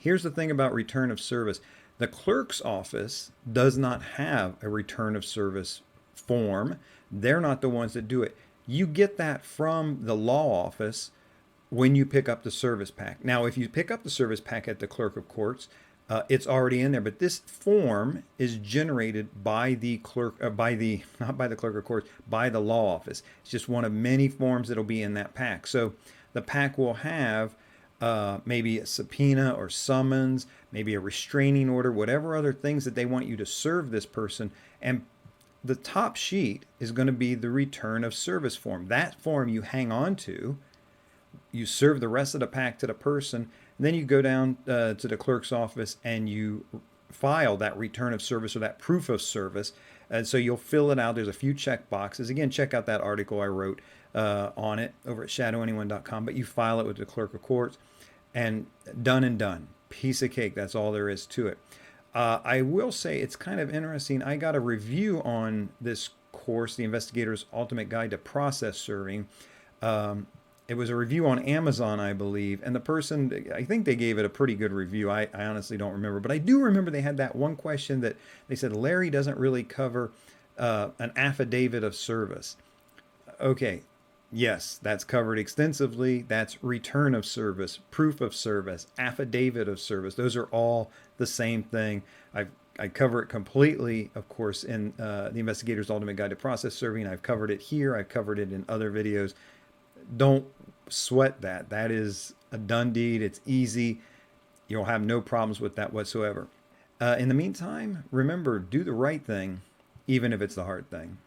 Here's the thing about return of service. The clerk's office does not have a return of service form. They're not the ones that do it. You get that from the law office when you pick up the service pack. Now, if you pick up the service pack at the clerk of courts, it's already in there, but this form is generated by the clerk, not by the clerk of courts, by the law office. It's just one of many forms that'll be in that pack. So the pack will have maybe a subpoena or summons, maybe a restraining order, whatever other things that they want you to serve this person. And the top sheet is going to be the return of service form. That form you hang on to. You serve the rest of the pack to the person, and then you go down to the clerk's office and you file that return of service or that proof of service. And so you'll fill it out. There's a few check boxes. Again, check out that article I wrote on it over at ShadowAnyone.com. But you file it with the clerk of courts, and done and done. Piece of cake. That's all there is to it. I will say it's kind of interesting. I got a review on this course, The Investigator's Ultimate Guide to Process Serving. It was a review on Amazon, I believe, and the person, I think they gave it a pretty good review. I honestly don't remember, but I do remember they had that one question that they said, Larry doesn't really cover an affidavit of service. Okay, yes, that's covered extensively. That's return of service, proof of service, affidavit of service. Those are all the same thing. I cover it completely, of course, in the Investigator's Ultimate Guide to Process Serving. I've covered it here. I've covered it in other videos. Don't sweat that. That is a done deed. It's easy. You'll have no problems with that whatsoever. In the meantime, remember, do the right thing, even if it's the hard thing.